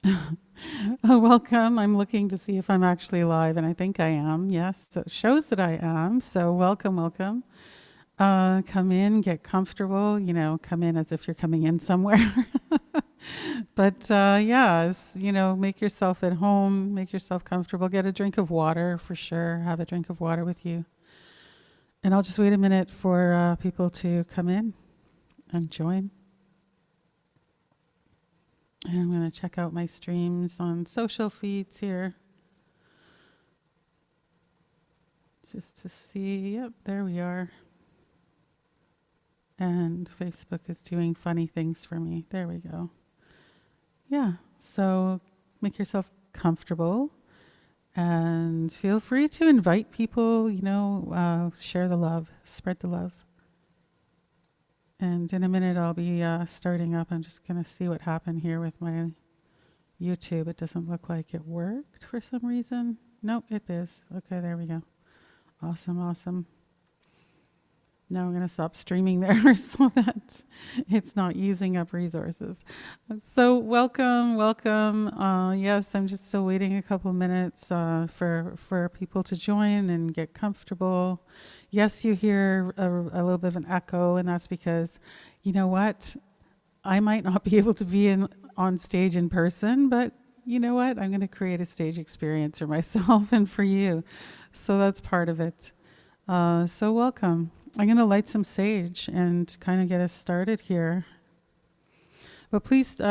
Oh, welcome. I'm looking to see if I'm actually live, and I think I am. Yes, it shows that I am. So, welcome, welcome. Come in, get comfortable. Come in as if you're coming in somewhere. But yeah, make yourself at home, make yourself comfortable. Get a drink of water for sure. Have a drink of water with you. And I'll just wait a minute for people to come in and join. And I'm going to check out my streams on social feeds here just to see. Yep, there we are. And Facebook is doing funny things for me. There we go. Yeah, so make yourself comfortable and feel free to invite people, share the love, spread the love. And in a minute, I'll be starting up. I'm just going to see what happened here with my YouTube. It doesn't look like it worked for some reason. Nope, it is. Okay, there we go. Awesome, awesome. Now I'm going to stop streaming there so that it's not using up resources. So welcome, welcome. Yes, I'm just still waiting a couple minutes for people to join and get comfortable. Yes, you hear a little bit of an echo, and that's because, you know what? I might not be able to be on stage in person, but you know what? I'm going to create a stage experience for myself and for you. So that's part of it. So welcome. I'm going to light some sage and kind of get us started here. But please,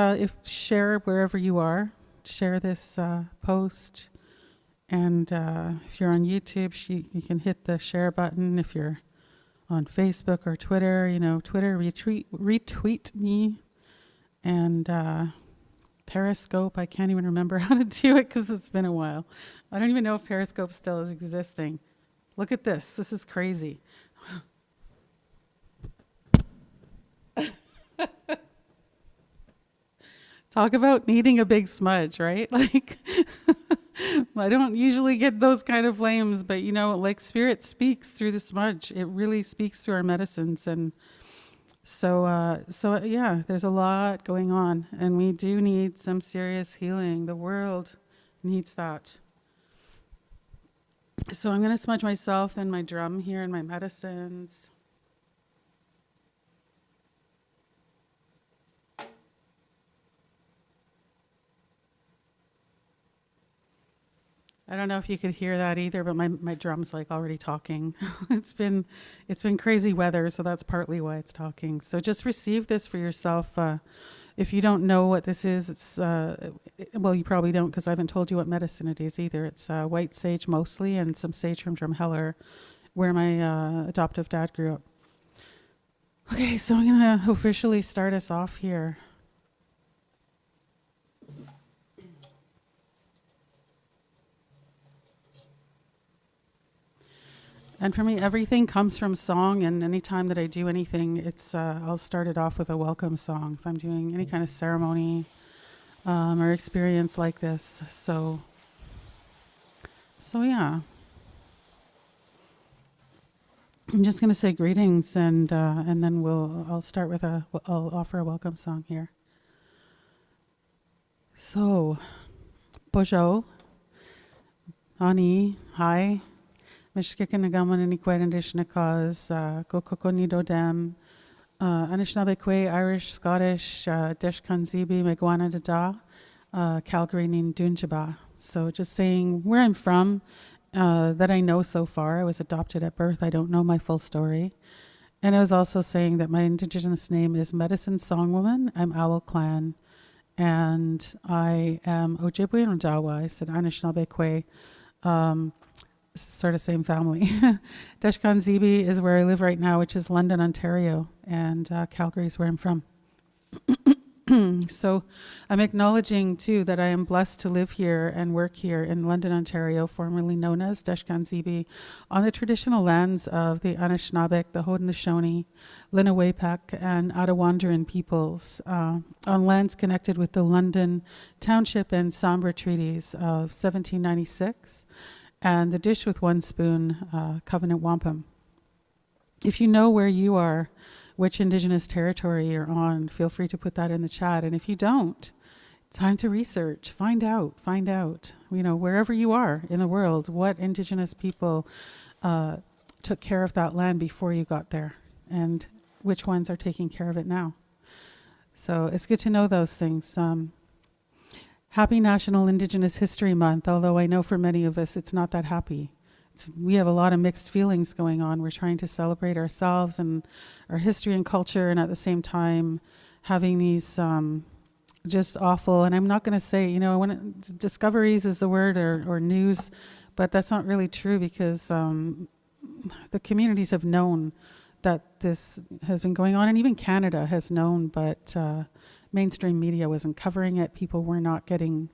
share wherever you are. Share this post. And if you're on YouTube, you can hit the share button. If you're on Facebook or Twitter, Twitter, retweet me. And Periscope, I can't even remember how to do it because it's been a while. I don't even know if Periscope still is existing. Look at this. This is crazy. Talk about needing a big smudge, right? Like, I don't usually get those kind of flames, but like spirit speaks through the smudge. It really speaks through our medicines. And so yeah, there's a lot going on, and we do need some serious healing. The world needs that. So I'm going to smudge myself and my drum here and my medicines. I don't know if you could hear that either, but my drum's like already talking. It's been crazy weather, so that's partly why it's talking. So just receive this for yourself. If you don't know what this is, it's well, you probably don't because I haven't told you what medicine it is either. It's white sage mostly, and some sage from Drumheller, where my adoptive dad grew up. Okay, so I'm gonna officially start us off here. And for me, everything comes from song, and anytime that I do anything, it's I'll start it off with a welcome song if I'm doing any kind of ceremony or experience like this. So yeah, I'm just gonna say greetings, and then I'll start with I'll offer a welcome song here. So, Bojo, Ani, hi. Mishkikin Nagaman and Equidishnakaz, Gokoko Nidodem, Anishinaabekwe, Irish, Scottish, Deshkanzibi, Megwana Dada, Calgary Nin Dunjaba. So just saying where I'm from, that I know so far. I was adopted at birth. I don't know my full story. And I was also saying that my Indigenous name is Medicine Songwoman. I'm Owl Clan. And I am Ojibwe and Odawa. I said Anishinaabekwe. Sort of same family. Deshkanzibi is where I live right now, which is London, Ontario, and Calgary is where I'm from. So I'm acknowledging too that I am blessed to live here and work here in London, Ontario, formerly known as Deshkanzibi, on the traditional lands of the Anishinaabeg, the Haudenosaunee, Lenawapek, and Attawandaron peoples, on lands connected with the London Township and Sombra Treaties of 1796. And the dish with one spoon, covenant wampum. If you know where you are, which Indigenous territory you're on, feel free to put that in the chat. And if you don't, Time to research, find out, wherever you are in the world, what Indigenous people took care of that land before you got there, and which ones are taking care of it now. So it's good to know those things. Happy National Indigenous History Month, although I know for many of us it's not that happy. We have a lot of mixed feelings going on. We're trying to celebrate ourselves and our history and culture, and at the same time having these just awful, and I'm not going to say, discoveries is the word, or news, but that's not really true, because the communities have known that this has been going on, and even Canada has known, but mainstream media wasn't covering it. People were not getting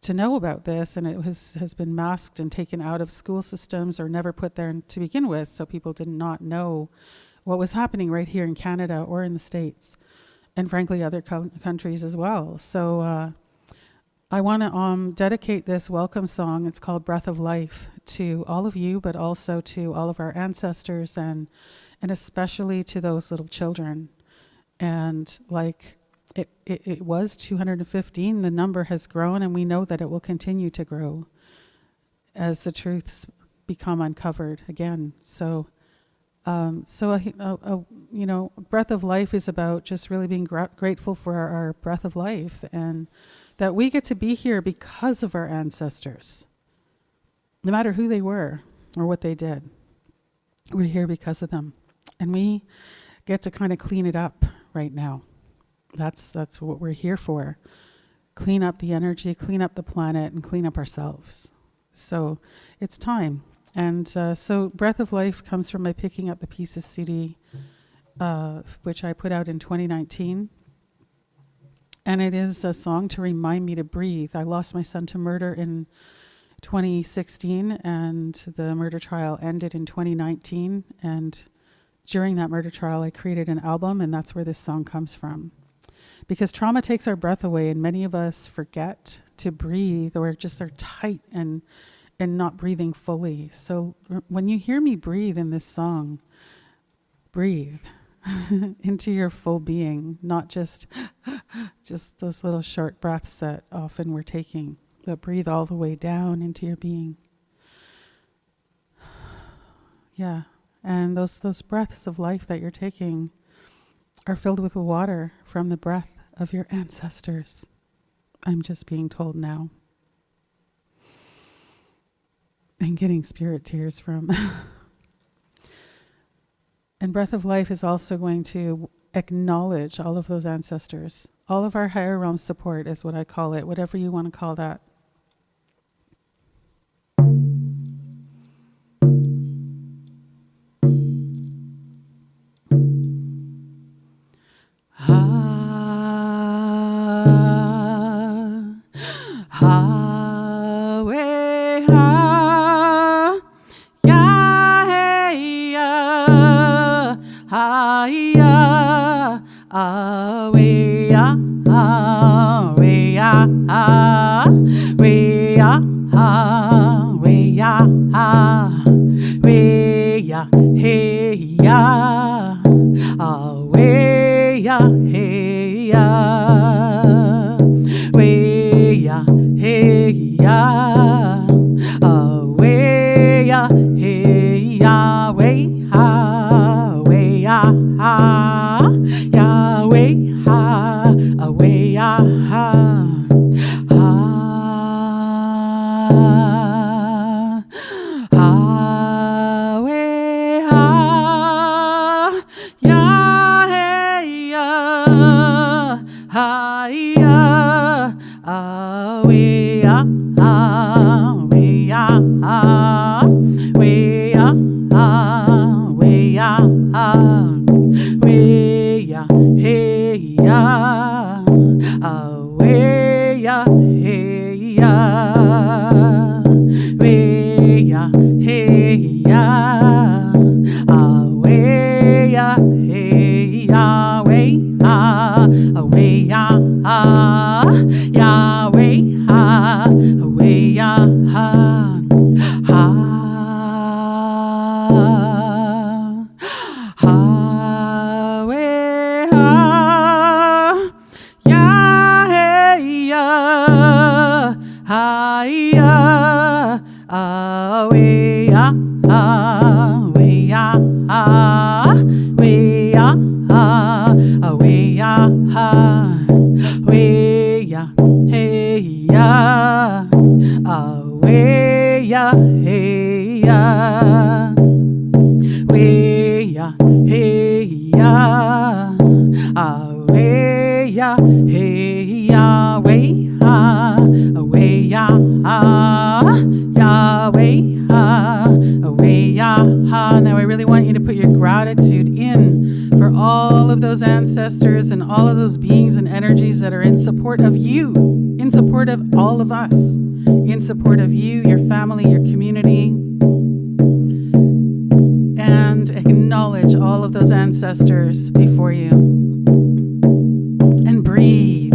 to know about this, and it has been masked and taken out of school systems, or never put there to begin with, so people did not know what was happening right here in Canada or in the States, and frankly other countries as well. So I want to dedicate this welcome song, it's called Breath of Life, to all of you, but also to all of our ancestors, and especially to those little children. And like it was 215, the number has grown, and we know that it will continue to grow as the truths become uncovered again. So breath of life is about just really being grateful for our breath of life, and that we get to be here because of our ancestors. No matter who they were or what they did, we're here because of them. And we get to kind of clean it up right now. That's what we're here for. Clean up the energy, clean up the planet, and clean up ourselves. So it's time. And so Breath of Life comes from my Picking Up the Pieces CD, which I put out in 2019. And it is a song to remind me to breathe. I lost my son to murder in 2016, and the murder trial ended in 2019. And during that murder trial, I created an album, and that's where this song comes from. Because trauma takes our breath away, and many of us forget to breathe, or just are tight and not breathing fully. So when you hear me breathe in this song, breathe into your full being, not just those little short breaths that often we're taking, but breathe all the way down into your being. Yeah, and those breaths of life that you're taking are filled with water from the breath of your ancestors. I'm just being told now. And getting spirit tears from. And Breath of Life is also going to acknowledge all of those ancestors. All of our higher realm support is what I call it, whatever you want to call that. ya, away ya, away ya, way ya, away ya, way ya, hey ya, away ya, hey ya, way ya, hey ya, away ya, hey ya, way away ya, Yahweh, away ya. Now I really want you to put your gratitude in for all of those ancestors and all of those beings and energies that are in support of you, in support of all of us, in support of you, your family, your community, and acknowledge all of those ancestors before you. And breathe.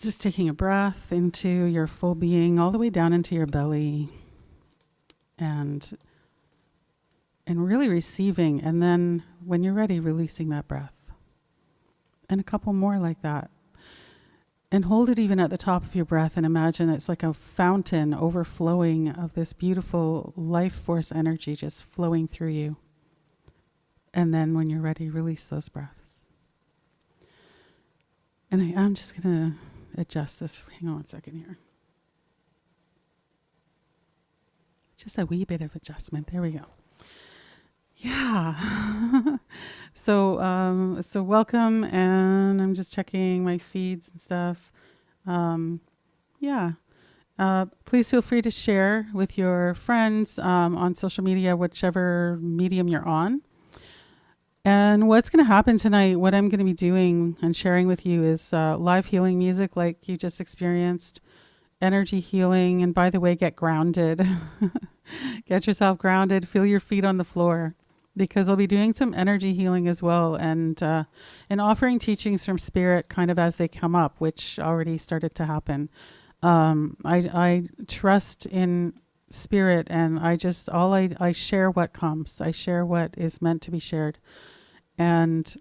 Just taking a breath into your full being, all the way down into your belly, and really receiving, and then when you're ready, releasing that breath. And a couple more like that. And hold it even at the top of your breath and imagine it's like a fountain overflowing of this beautiful life force energy just flowing through you. And then when you're ready, release those breaths. And I'm just going to adjust this. Hang on 1 second here. Just a wee bit of adjustment. There we go. Yeah. So welcome, and I'm just checking my feeds and stuff. Please feel free to share with your friends on social media, whichever medium you're on. And what's going to happen tonight, what I'm going to be doing and sharing with you is live healing music like you just experienced, energy healing, and by the way, get grounded. Get yourself grounded, feel your feet on the floor, because I'll be doing some energy healing as well, and offering teachings from spirit kind of as they come up, which already started to happen. I trust in spirit, and I share what comes. I share what is meant to be shared. And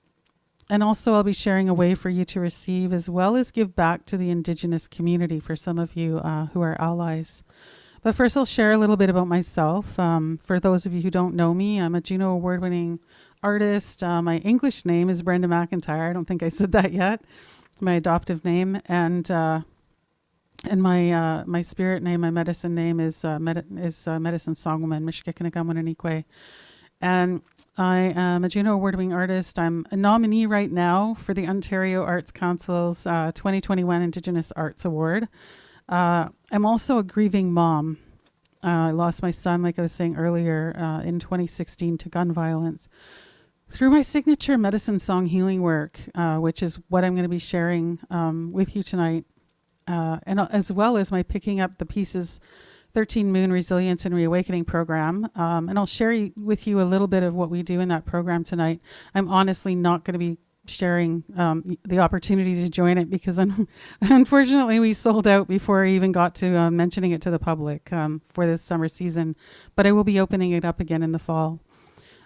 also I'll be sharing a way for you to receive as well as give back to the Indigenous community for some of you who are allies. But first I'll share a little bit about myself. For those of you who don't know me, I'm a Juno Award-winning artist. My English name is Brenda MacIntyre. I don't think I said that yet. My adoptive name. And my spirit name, my medicine name is Medicine Songwoman, Mishkikanagamwananikwe. And I am a Juno Award-winning artist. I'm a nominee right now for the Ontario Arts Council's 2021 Indigenous Arts Award. I'm also a grieving mom. I lost my son, like I was saying earlier, in 2016 to gun violence. Through my signature medicine song healing work, which is what I'm going to be sharing with you tonight, and as well as my Picking Up the Pieces 13 Moon Resilience and Reawakening program. And I'll share with you a little bit of what we do in that program tonight. I'm honestly not going to be sharing the opportunity to join it because unfortunately we sold out before I even got to mentioning it to the public for this summer season. But I will be opening it up again in the fall.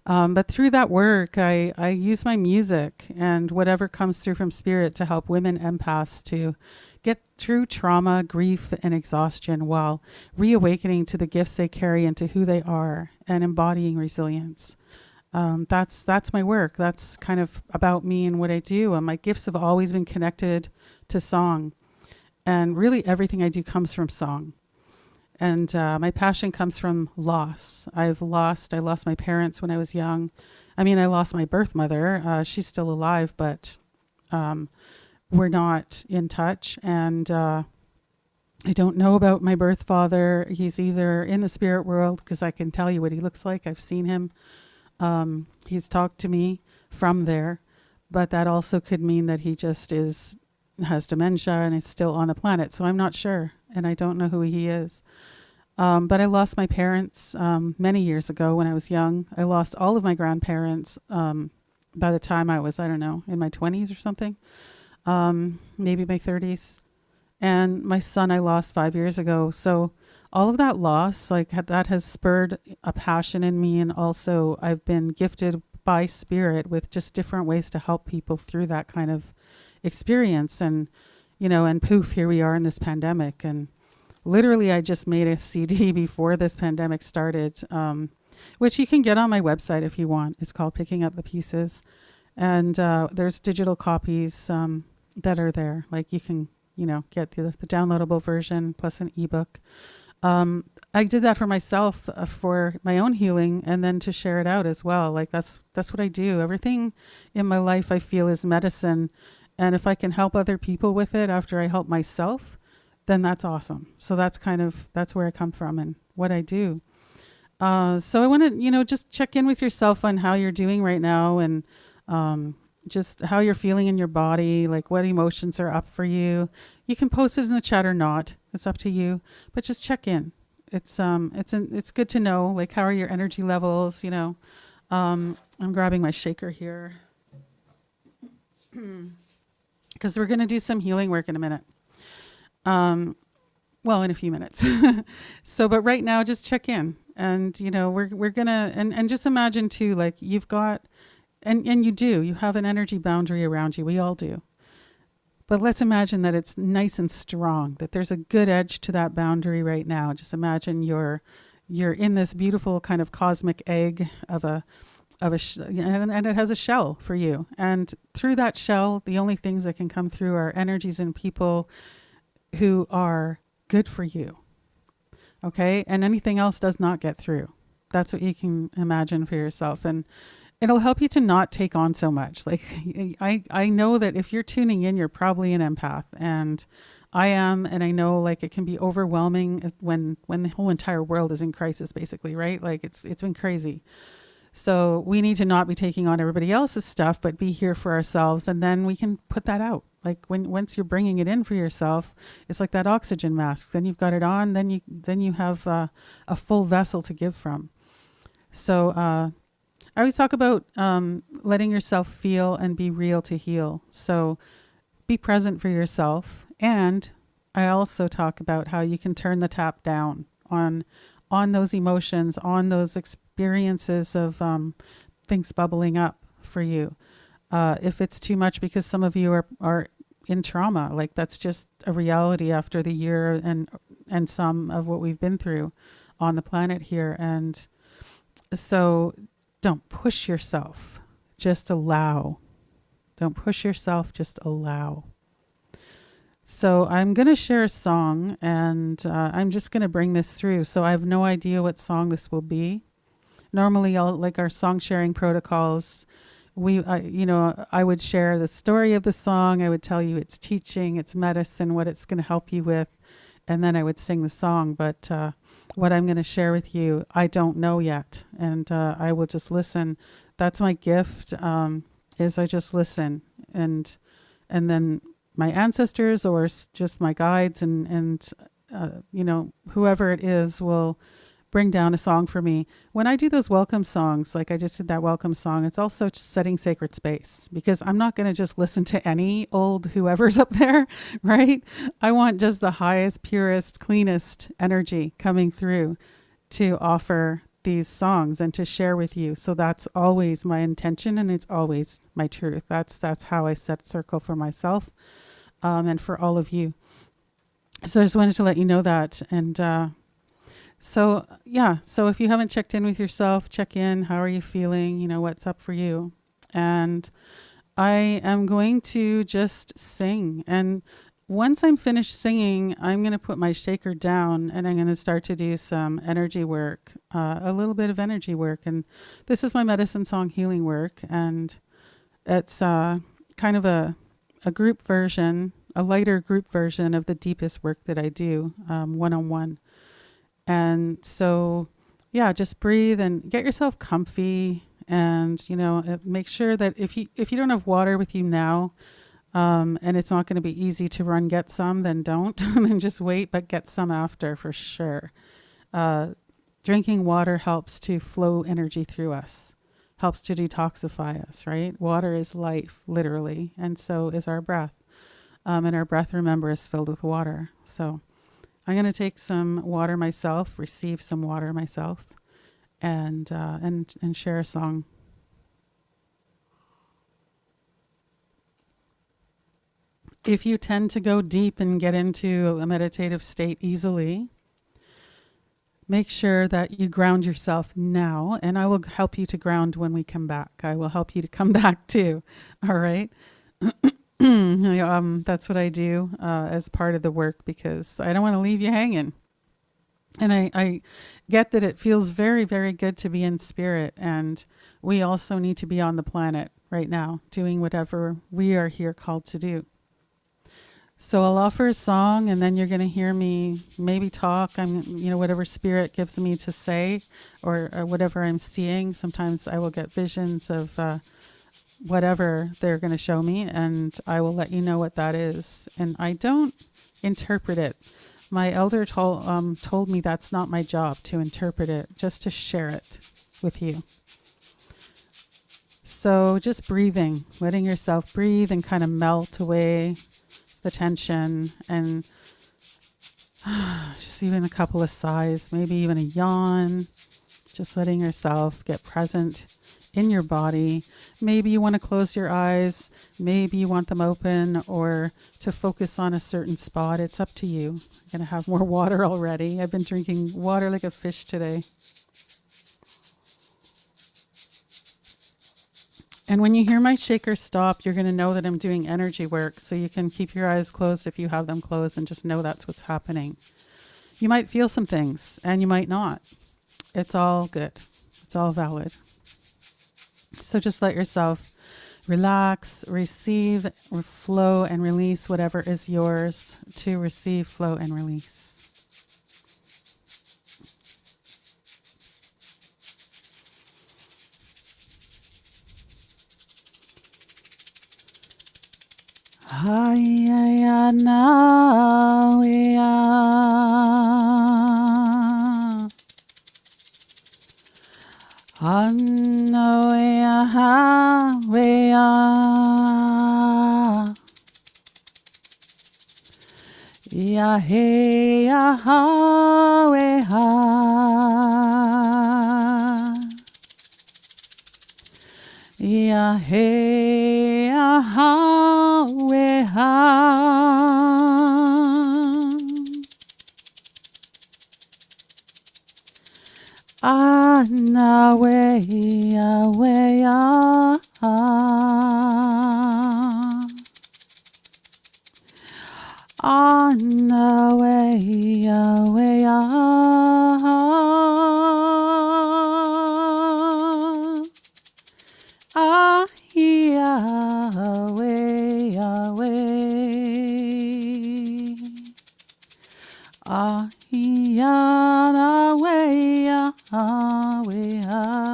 But through that work, I use my music and whatever comes through from spirit to help women empaths to get through trauma, grief, and exhaustion while reawakening to the gifts they carry into who they are and embodying resilience. That's my work. That's kind of about me and what I do. My gifts have always been connected to song. And really everything I do comes from song. And my passion comes from loss. I lost my parents when I was young. I mean, I lost my birth mother. She's still alive, but we're not in touch. And I don't know about my birth father. He's either in the spirit world, because I can tell you what he looks like. I've seen him. He's talked to me from there, but that also could mean that he just has dementia and is still on the planet. So I'm not sure, and I don't know who he is. But I lost my parents many years ago when I was young. I lost all of my grandparents by the time I was, I don't know, in my 20s or something, maybe my 30s. And my son I lost 5 years ago. So all of that loss, like that has spurred a passion in me. And also I've been gifted by spirit with just different ways to help people through that kind of experience. And, and poof, here we are in this pandemic. And literally I just made a CD before this pandemic started, which you can get on my website if you want. It's called Picking Up the Pieces. And there's digital copies that are there. Like you can get the downloadable version plus an ebook. I did that for myself, for my own healing, and then to share it out as well. Like that's what I do. Everything in my life I feel is medicine. And if I can help other people with it after I help myself, then that's awesome. So that's where I come from and what I do. So I want to, just check in with yourself on how you're doing right now, and just how you're feeling in your body, like what emotions are up for you. You can post it in the chat or not. It's up to you, but just check in. It's good to know, like, how are your energy levels, I'm grabbing my shaker here because we're going to do some healing work in a minute. Well, in a few minutes. But right now just check in, and, we're going to, and just imagine too, like you've got, and you have an energy boundary around you. We all do. But let's imagine that it's nice and strong, that there's a good edge to that boundary right now. Just imagine you're in this beautiful kind of cosmic egg and it has a shell for you. And through that shell, the only things that can come through are energies and people who are good for you. Okay? And anything else does not get through. That's what you can imagine for yourself. And it'll help you to not take on so much. Like I know that if you're tuning in, you're probably an empath, and I am, and I know like it can be overwhelming when the whole entire world is in crisis, basically, right? Like it's been crazy. So we need to not be taking on everybody else's stuff, but be here for ourselves, and then we can put that out. Like once you're bringing it in for yourself, it's like that oxygen mask. Then you've got it on. Then you have a full vessel to give from. So I always talk about letting yourself feel and be real to heal. So be present for yourself. And I also talk about how you can turn the tap down on those emotions, on those experiences of things bubbling up for you. If it's too much, because some of you are in trauma, like that's just a reality after the year and some of what we've been through on the planet here. And so don't push yourself, just allow. Don't push yourself, just allow. So I'm going to share a song, and I'm just going to bring this through. So I have no idea what song this will be. Normally, like our song sharing protocols, I would share the story of the song. I would tell you its teaching, its medicine, what it's going to help you with, and then I would sing the song. But what I'm going to share with you, I don't know yet, and I will just listen. That's my gift, is I just listen, and then my ancestors or just my guides and whoever it is will bring down a song for me. When I do those welcome songs, like I just did that welcome song, it's also just setting sacred space, because I'm not going to just listen to any old whoever's up there, right? I want just the highest, purest, cleanest energy coming through to offer these songs and to share with you. So that's always my intention, and it's always my truth. That's how I set circle for myself and for all of you. So I just wanted to let you know that. And so if you haven't checked in with yourself, check in. How are you feeling? What's up for you? And I am going to just sing. And once I'm finished singing, I'm going to put my shaker down and I'm going to start to do some energy work, a little bit of energy work. And this is my medicine song healing work. And it's kind of a group version, a lighter group version of the deepest work that I do one-on-one. And so, yeah, just breathe and get yourself comfy. And, make sure that if you don't have water with you now, and it's not going to be easy to run, get some, then don't. Then just wait, but get some after for sure. Drinking water helps to flow energy through us, helps to detoxify us, right? Water is life, literally, and so is our breath. And our breath, remember, is filled with water. So I'm going to take some water myself, receive some water myself, and share a song. If you tend to go deep and get into a meditative state easily, make sure that you ground yourself now, and I will help you to ground when we come back. I will help you to come back too. All right. That's what I do as part of the work, because I don't want to leave you hanging. And I get that it feels very, very good to be in spirit. And we also need to be on the planet right now, doing whatever we are here called to do. So I'll offer a song, and then you're going to hear me maybe talk. Whatever spirit gives me to say, or whatever I'm seeing. Sometimes I will get visions of whatever they're going to show me, and I will let you know what that is. And I don't interpret it. My elder told me that's not my job, to interpret it, just to share it with you. So just breathing, letting yourself breathe and kind of melt away the tension, and just even a couple of sighs, maybe even a yawn, just letting yourself get present in your body. Maybe you want to close your eyes, maybe you want them open, or to focus on a certain spot. It's up to you. I'm going to have more water already. I've been drinking water like a fish today. And when you hear my shaker stop, you're going to know that I'm doing energy work. So you can keep your eyes closed if you have them closed, and just know that's what's happening. You might feel some things and you might not. It's all good. It's all valid. So just let yourself relax, receive, flow, and release whatever is yours to receive, flow, and release. Hi na we are. Anna we are. Ya he ya ha we ha. Ya he ya ha we ha. Anna we ya we ya. Anna we ya we ya. Yahweh, Yahweh. Yahweh, Yahweh, Yahweh, Yahweh.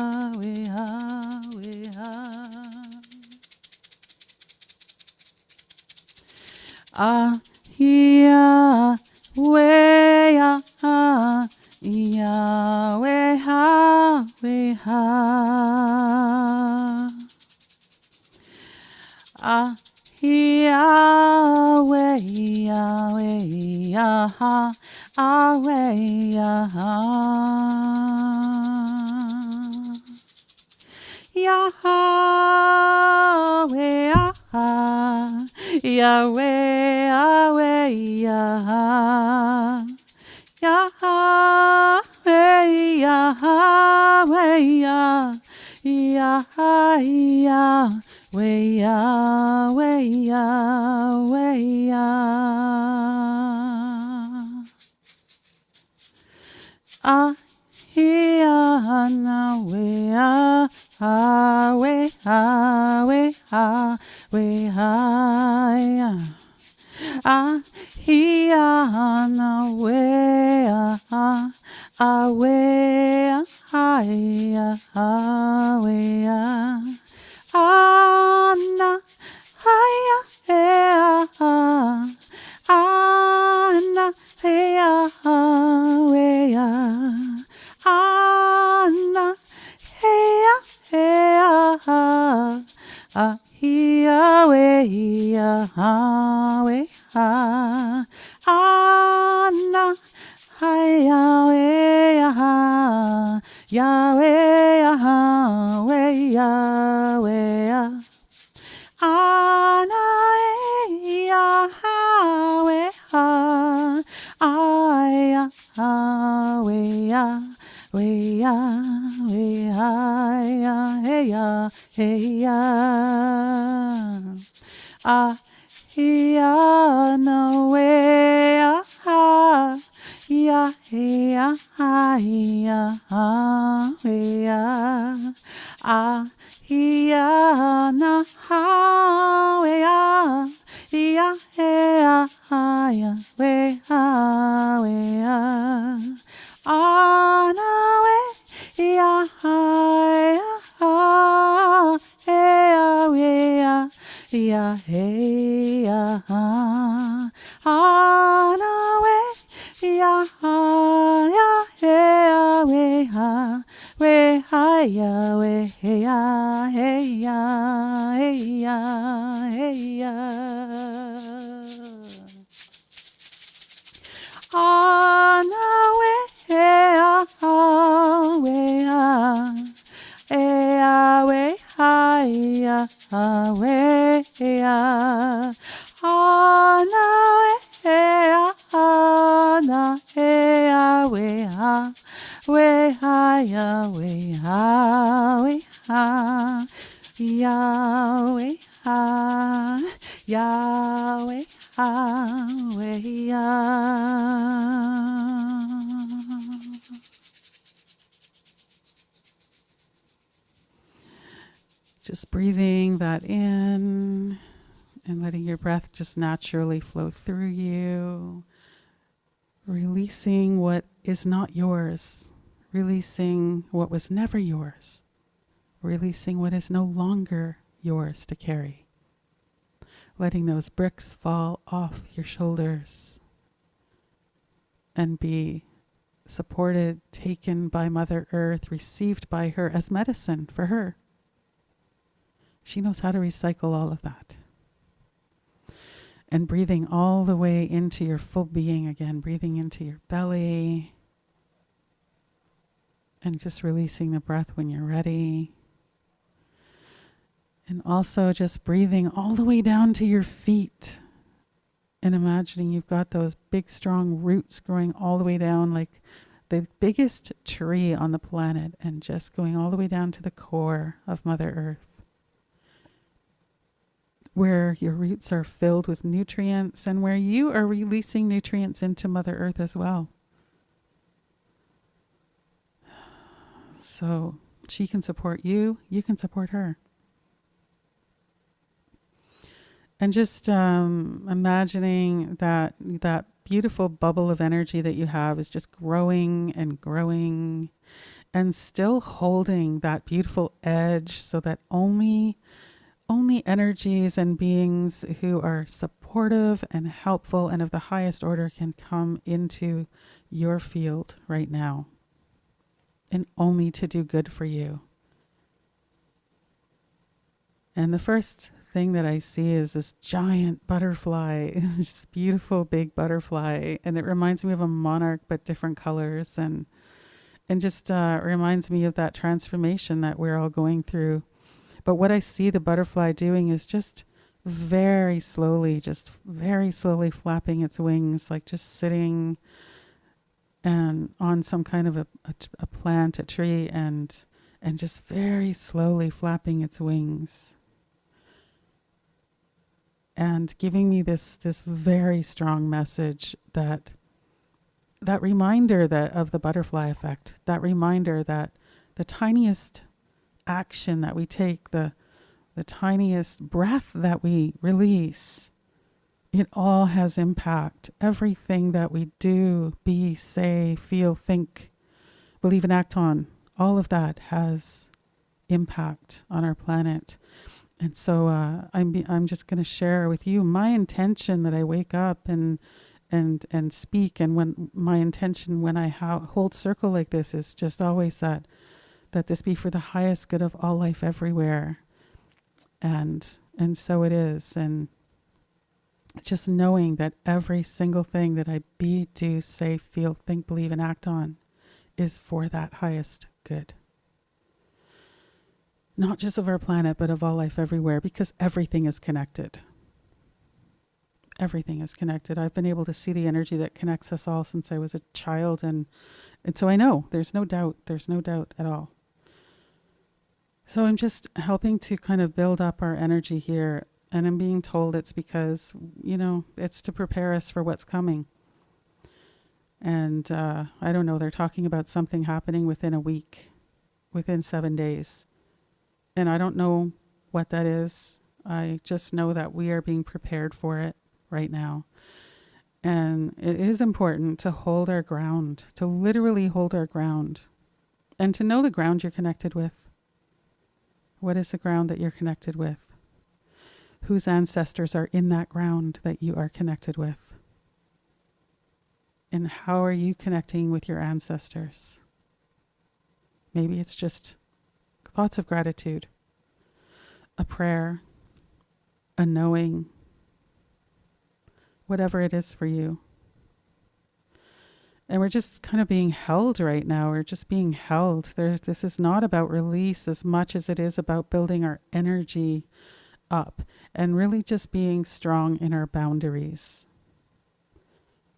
Yahweh, Yahweh, Yahweh. Yahweh, Yahweh, Yahweh, Yahweh, Yahweh, Yahweh, Yahweh, Yahweh, Yahweh, Yahweh, Yahweh, Yahweh, ah, ya, na, we, ah, we, ah, we, ah, we, ah, ya. Ah, ya, na, we, ah, we, ah, ya, we, na, ya, Anna, hey, we, Anna, hey, here, we, Anna, hi, Yahweh, Yahweh, Yahweh, Ana, Yahweh, Aya, we, hey, ya, no, we, ya, we, ya, na, we, ya, we, Ana, we, ya, yeah, hey, Ana, we, yeah, hey, we, hi, we, hey, hey, Ana, we, we, hi, we, Ana, we, Yahweh, Yahweh, Yahweh. Just breathing that in and letting your breath just naturally flow through you. Releasing what is not yours. Releasing what was never yours. Releasing what is no longer yours to carry. Letting those bricks fall off your shoulders and be supported, taken by Mother Earth, received by her as medicine for her. She knows how to recycle all of that. And breathing all the way into your full being again, breathing into your belly. And just releasing the breath when you're ready. And also just breathing all the way down to your feet. And imagining you've got those big, strong roots growing all the way down like the biggest tree on the planet and just going all the way down to the core of Mother Earth, where your roots are filled with nutrients and where you are releasing nutrients into Mother Earth as well. So she can support you, you can support her. And just imagining that beautiful bubble of energy that you have is just growing and growing and still holding that beautiful edge so that only energies and beings who are supportive and helpful and of the highest order can come into your field right now, and only to do good for you. And the first thing that I see is this giant butterfly, this beautiful big butterfly, and it reminds me of a monarch but different colors, and just reminds me of that transformation that we're all going through. But what I see the butterfly doing is just very slowly flapping its wings, like just sitting and on some kind of a plant, a tree, and just very slowly flapping its wings. And giving me this very strong message that that reminder that of the butterfly effect, that reminder that the tiniest action that we take, the tiniest breath that we release, it all has impact. Everything that we do, be, say, feel, think, believe, and act on, all of that has impact on our planet. And so I'm just going to share with you my intention that I wake up and speak, and when my intention when I hold circle like this is just always that this be for the highest good of all life everywhere. And so it is. And just knowing that every single thing that I be, do, say, feel, think, believe, and act on is for that highest good. Not just of our planet, but of all life everywhere, because everything is connected. Everything is connected. I've been able to see the energy that connects us all since I was a child. And so I know there's no doubt at all. So I'm just helping to kind of build up our energy here. And I'm being told it's because, it's to prepare us for what's coming. And I don't know, they're talking about something happening within a week, within 7 days. And I don't know what that is. I just know that we are being prepared for it right now. And it is important to hold our ground, to literally hold our ground, and to know the ground you're connected with. What is the ground that you're connected with? Whose ancestors are in that ground that you are connected with? And how are you connecting with your ancestors? Maybe it's just thoughts of gratitude, a prayer, a knowing, whatever it is for you. And we're just kind of being held right now. We're just being held. This is not about release as much as it is about building our energy up and really just being strong in our boundaries.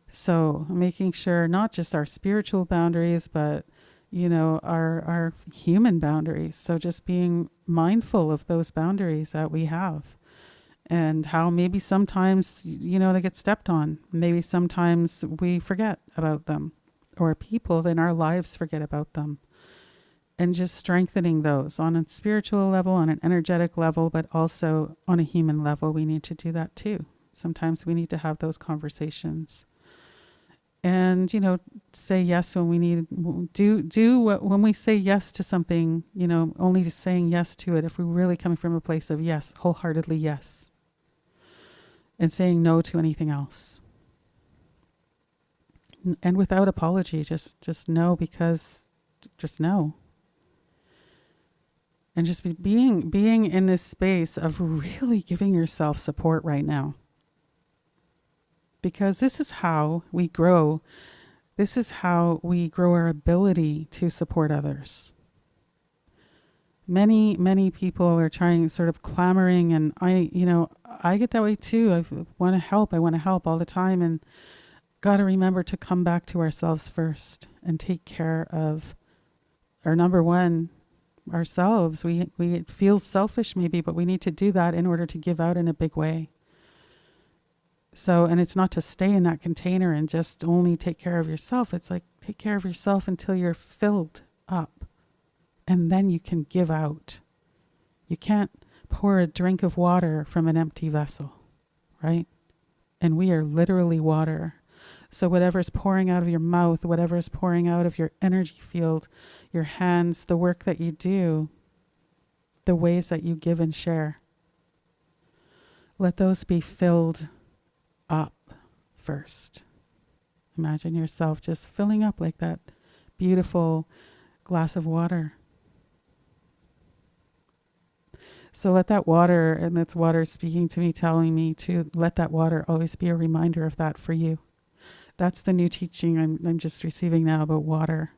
So making sure not just our spiritual boundaries, but our human boundaries. So just being mindful of those boundaries that we have, and how maybe sometimes, they get stepped on. Maybe sometimes we forget about them, or people in our lives forget about them. And just strengthening those on a spiritual level, on an energetic level, but also on a human level. We need to do that too. Sometimes we need to have those conversations. And, say yes when we need, when we say yes to something, only just saying yes to it, if we're really coming from a place of yes, wholeheartedly yes, and saying no to anything else. And without apology, just no, because just no. And just being in this space of really giving yourself support right now. Because this is how we grow. This is how we grow our ability to support others. Many, many people are trying, sort of clamoring, and I get that way too. I want to help all the time, and got to remember to come back to ourselves first and take care of our number one, ourselves. We feel selfish maybe, but we need to do that in order to give out in a big way. So, and it's not to stay in that container and just only take care of yourself. It's like, take care of yourself until you're filled up, and then you can give out. You can't pour a drink of water from an empty vessel, right? And we are literally water. So whatever's pouring out of your mouth, whatever's pouring out of your energy field, your hands, the work that you do, the ways that you give and share, let those be filled up first. Imagine yourself just filling up like that beautiful glass of water. So let that water, and that's water speaking to me, telling me to let that water always be a reminder of that for you. That's the new teaching I'm just receiving now about water.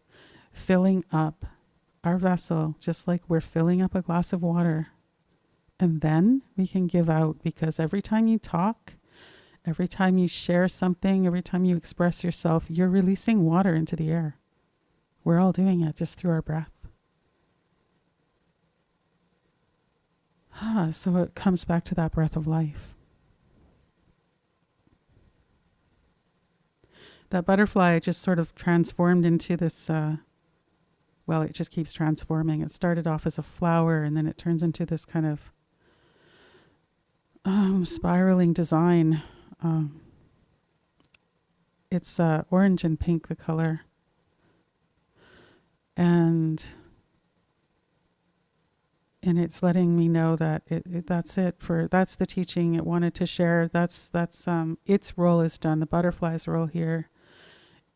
Filling up our vessel, just like we're filling up a glass of water. And then we can give out, because every time you talk, every time you share something, every time you express yourself, you're releasing water into the air. We're all doing it just through our breath. So it comes back to that breath of life. that butterfly just sort of transformed into this, well, it just keeps transforming. It started off as a flower, and then it turns into this kind of spiraling design. It's orange and pink, the color. And it's letting me know that that's the teaching it wanted to share. That's its role is done. The butterfly's role here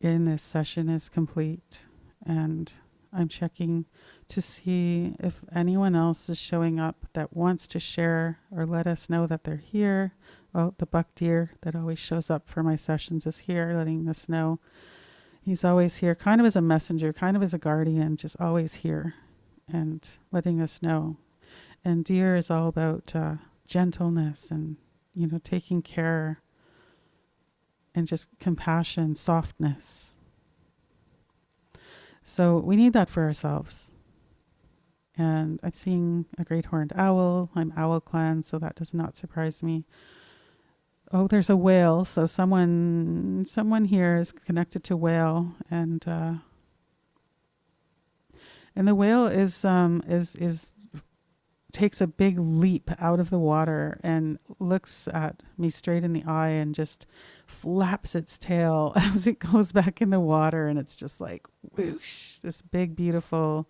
in this session is complete. And I'm checking to see if anyone else is showing up that wants to share or let us know that they're here. Well, the buck deer that always shows up for my sessions is here, letting us know. He's always here, kind of as a messenger, kind of as a guardian, just always here and letting us know. And deer is all about gentleness and, taking care and just compassion, softness. So we need that for ourselves. And I'm seeing a great horned owl. I'm owl clan, so that does not surprise me. Oh, there's a whale. So someone here is connected to whale, and the whale is takes a big leap out of the water and looks at me straight in the eye and just flaps its tail as it goes back in the water, and it's just like whoosh, this big beautiful,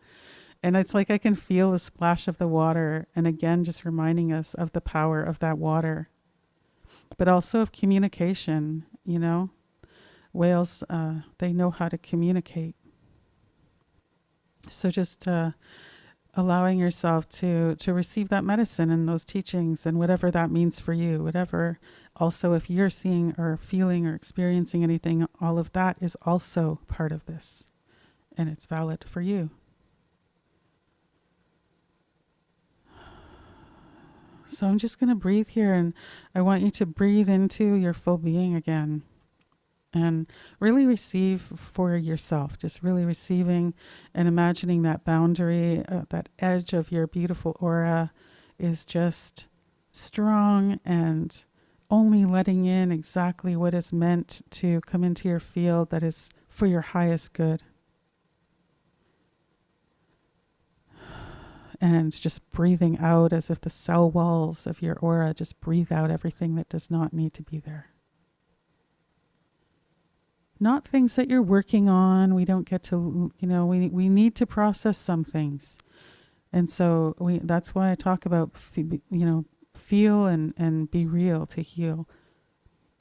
and it's like I can feel the splash of the water, and again just reminding us of the power of that water, but also of communication. Whales, they know how to communicate. So just allowing yourself to receive that medicine and those teachings and whatever that means for you, whatever. Also, if you're seeing or feeling or experiencing anything, all of that is also part of this, and it's valid for you. So I'm just going to breathe here, and I want you to breathe into your full being again and really receive for yourself, just really receiving and imagining that boundary, that edge of your beautiful aura is just strong and only letting in exactly what is meant to come into your field that is for your highest good. And just breathing out as if the cell walls of your aura just breathe out everything that does not need to be there. Not things that you're working on. We don't get to, we need to process some things. And so that's why I talk about, feel and be real to heal.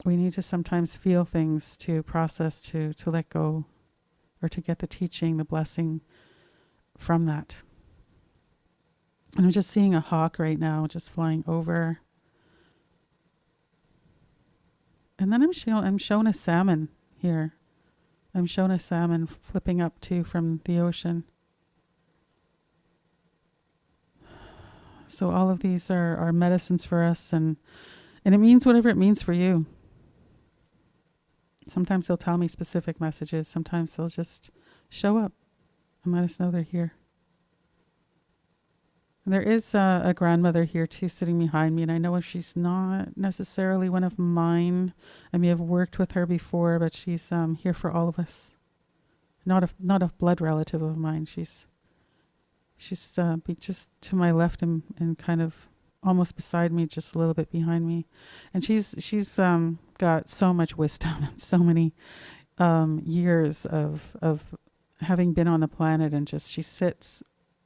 We need to sometimes feel things to process, to let go, or to get the teaching, the blessing from that. And I'm just seeing a hawk right now, just flying over. And then I'm shown a salmon here. I'm shown a salmon flipping up too from the ocean. So all of these are medicines for us, and it means whatever it means for you. Sometimes they'll tell me specific messages. Sometimes they'll just show up and let us know they're here. There is a grandmother here too, sitting behind me, and I know if she's not necessarily one of mine. I may have worked with her before, but she's here for all of us. Not a blood relative of mine. She's just to my left and kind of almost beside me, just a little bit behind me, and she's got so much wisdom and so many years of having been on the planet, and just she sits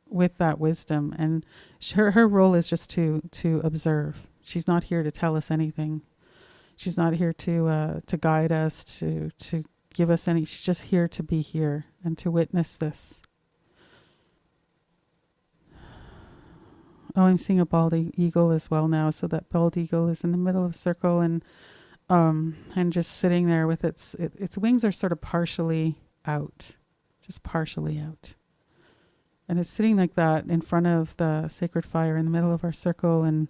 with that wisdom, and her role is just to observe. She's not here to tell us anything. She's not here to guide us, to give us any. She's just here to be here and to witness this. Oh, I'm seeing a bald eagle as well now. So that bald eagle is in the middle of the circle, and just sitting there with its wings are sort of partially out, just partially out. And it's sitting like that in front of the sacred fire in the middle of our circle and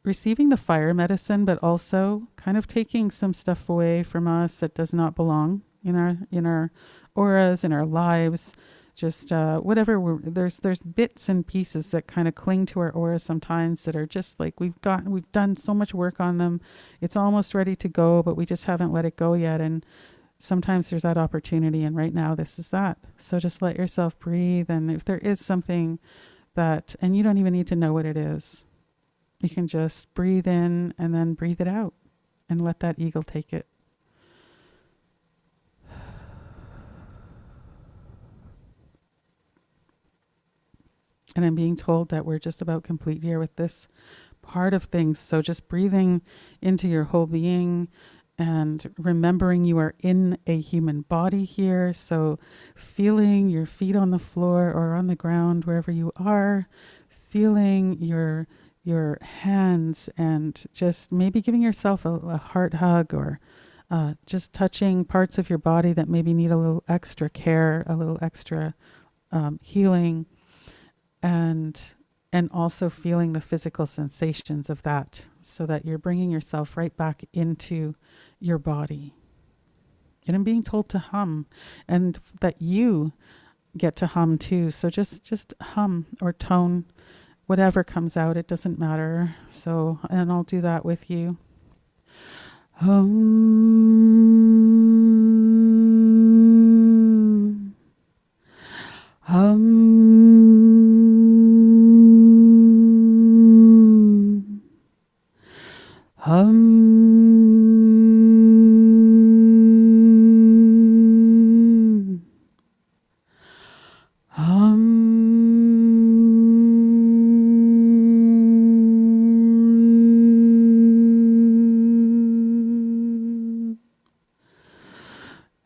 receiving the fire medicine, but also kind of taking some stuff away from us that does not belong in our auras, in our lives. Just whatever there's bits and pieces that kind of cling to our auras sometimes that are just like we've done so much work on them. It's almost ready to go, but we just haven't let it go yet. And sometimes there's that opportunity, and right now this is that. So just let yourself breathe, and if there is something that, and you don't even need to know what it is, you can just breathe in and then breathe it out and let that eagle take it. And I'm being told that we're just about complete here with this part of things. So just breathing into your whole being and remembering you are in a human body here. So feeling your feet on the floor or on the ground, wherever you are, feeling your hands, and just maybe giving yourself a heart hug, or just touching parts of your body that maybe need a little extra care, a little extra healing, and also feeling the physical sensations of that, so that you're bringing yourself right back into your body. And I'm being told to hum, and that you get to hum too. So just hum or tone, whatever comes out, it doesn't matter. So, and I'll do that with you. Hum. Hum. Hum. Hum.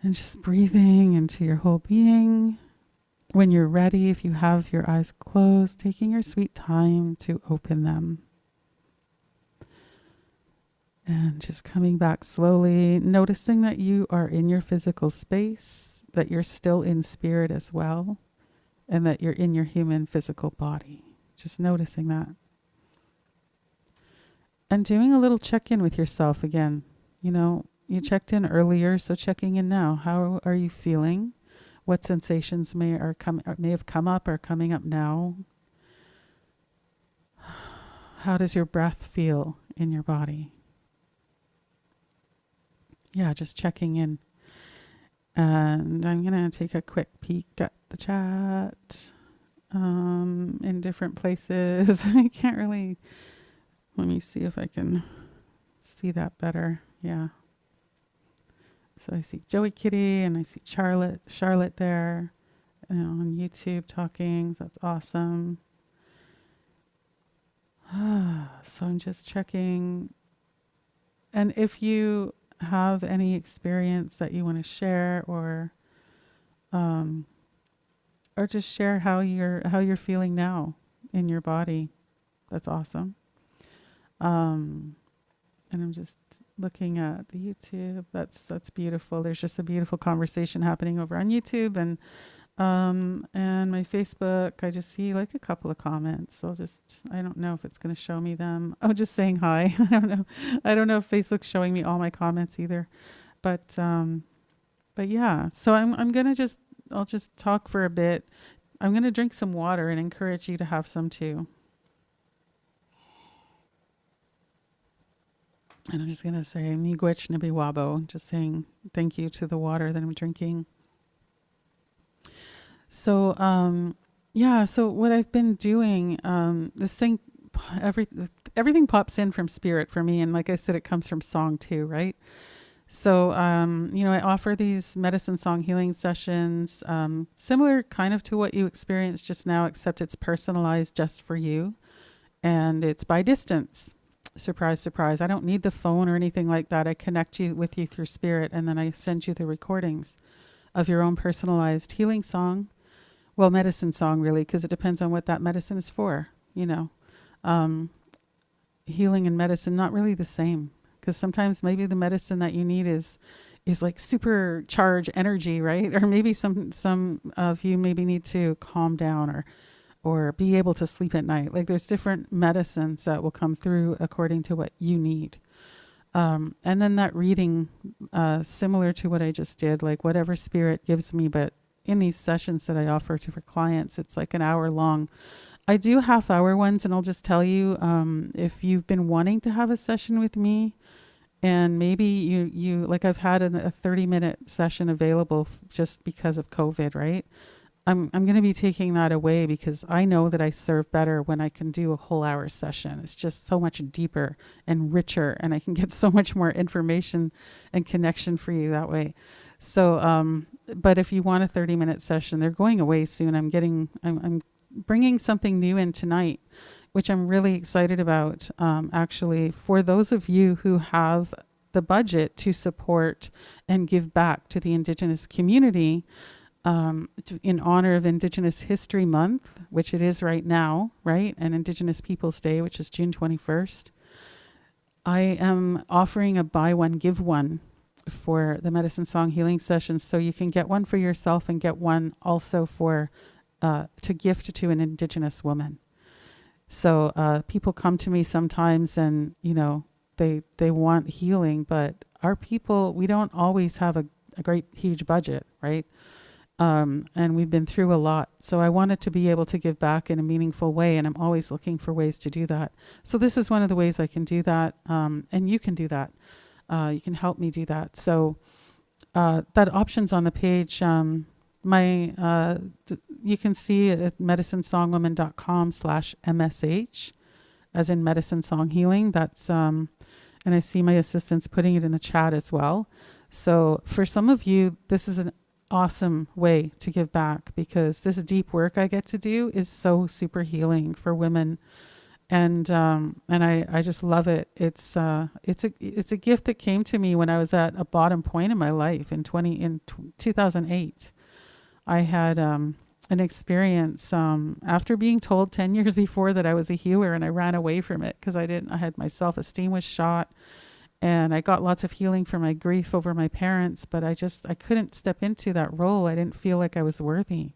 And just breathing into your whole being. When you're ready, if you have your eyes closed, taking your sweet time to open them. And just coming back slowly, noticing that you are in your physical space, that you're still in spirit as well, and that you're in your human physical body. Just noticing that. And doing a little check-in with yourself again. You know, you checked in earlier, so checking in now. How are you feeling? What sensations may have come up or coming up now? How does your breath feel in your body? Yeah, just checking in. And I'm going to take a quick peek at the chat in different places. I can't really, let me see if I can see that better. Yeah. So I see Joey Kitty, and I see Charlotte there on YouTube talking. So that's awesome. So I'm just checking. And if you have any experience that you want to share, or just share how you're feeling now in your body, that's awesome. And I'm just looking at the YouTube. That's beautiful. There's just a beautiful conversation happening over on YouTube, and my Facebook. I just see like a couple of comments. I don't know if it's going to show me them. Oh, just saying hi. I don't know if Facebook's showing me all my comments either. But yeah. So I'm going to I'll just talk for a bit. I'm going to drink some water and encourage you to have some too. And I'm just going to say, miigwech nibiwabo, just saying thank you to the water that I'm drinking. So, so what I've been doing, everything pops in from spirit for me. And like I said, it comes from song too, right? So, I offer these medicine song healing sessions, similar kind of to what you experienced just now, except it's personalized just for you. And it's by distance. Surprise, surprise. I don't need the phone or anything like that. I connect you with you through spirit, and then I send you the recordings of your own personalized healing song. Well, medicine song, really, because it depends on what that medicine is for, Healing and medicine, not really the same, because sometimes maybe the medicine that you need is like supercharge energy, right? Or maybe some of you maybe need to calm down or be able to sleep at night. Like there's different medicines that will come through according to what you need. And then that reading, similar to what I just did, like whatever spirit gives me, but in these sessions that I offer for clients, it's like an hour long. I do half-hour ones, and I'll just tell you, if you've been wanting to have a session with me And maybe you like, I've had a 30-minute session available just because of COVID, right? I'm going to be taking that away because I know that I serve better when I can do a whole hour session. It's just so much deeper and richer, and I can get so much more information and connection for you that way. So, but if you want a 30-minute session, they're going away soon. I'm bringing something new in tonight, which I'm really excited about. Actually, for those of you who have the budget to support and give back to the Indigenous community, in honor of Indigenous History Month, which it is right now, right? And Indigenous Peoples Day, which is June 21st. I am offering a buy one, give one for the Medicine Song Healing Sessions. So you can get one for yourself and get one also for to gift to an Indigenous woman. So people come to me sometimes and, you know, they want healing, but our people, we don't always have a great, huge budget, right? And we've been through a lot. So I wanted to be able to give back in a meaningful way, and I'm always looking for ways to do that. So this is one of the ways I can do that, and you can do that. You can help me do that. So that option's on the page. You can see it at medicinesongwoman.com/MSH, as in Medicine Song Healing. That's and I see my assistants putting it in the chat as well. So for some of you, this is an awesome way to give back, because this deep work I get to do is so super healing for women, and I just love it. It's a gift that came to me when I was at a bottom point in my life in 2008. I had an experience after being told 10 years before that I was a healer, and I ran away from it because I had my self-esteem was shot. And I got lots of healing for my grief over my parents, but I couldn't step into that role. I didn't feel like I was worthy.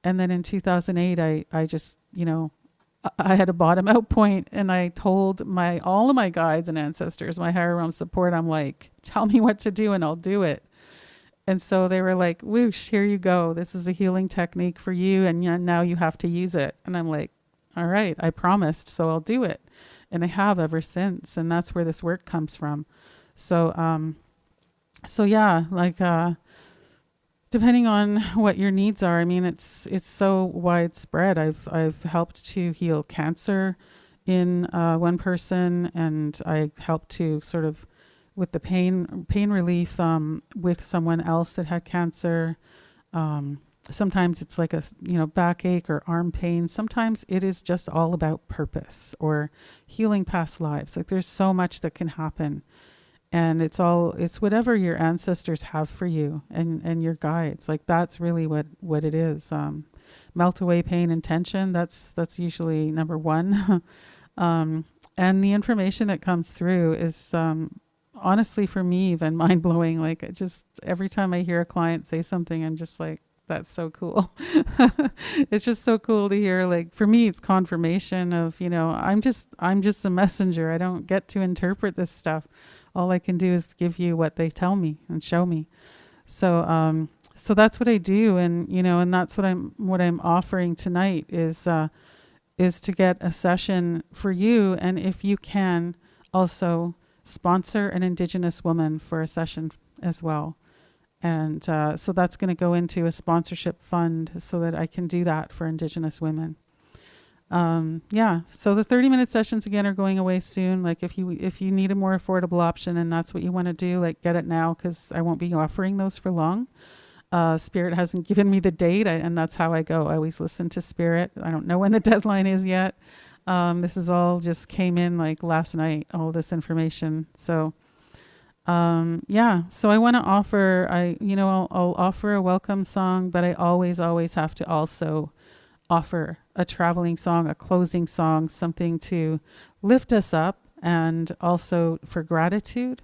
And then in 2008, I just, you know, I had a bottom out point, and I told all of my guides and ancestors, my higher realm support, I'm like, tell me what to do and I'll do it. And so they were like, whoosh, here you go. This is a healing technique for you, and now you have to use it. And I'm like, all right, I promised, so I'll do it. And I have ever since, and that's where this work comes from. So, so yeah, like, depending on what your needs are, I mean, it's so widespread. I've helped to heal cancer in one person, and I helped to sort of with the pain relief with someone else that had cancer. Sometimes it's like a, you know, backache or arm pain. Sometimes it is just all about purpose or healing past lives. Like, there's so much that can happen, and it's whatever your ancestors have for you and your guides. Like, that's really what it is. Melt away pain and tension. That's usually number one. And the information that comes through is, honestly, for me, even mind blowing. Like, every time I hear a client say something, I'm just like, that's so cool. It's just so cool to hear. Like, for me, it's confirmation of, you know, I'm just a messenger. I don't get to interpret this stuff. All I can do is give you what they tell me and show me. So, so that's what I do. And, you know, and that's what I'm offering tonight is to get a session for you. And if you can also sponsor an Indigenous woman for a session as well. And so that's going to go into a sponsorship fund so that I can do that for Indigenous women. Yeah, so the 30-minute sessions again are going away soon. Like, if you need a more affordable option and that's what you want to do, like, get it now, because I won't be offering those for long. Spirit hasn't given me the date, and that's how I go. I always listen to Spirit. I don't know when the deadline is yet. This is all just came in like last night, all this information. So yeah, so I want to offer, I'll offer a welcome song, but I always have to also offer a traveling song, a closing song, something to lift us up, and also for gratitude.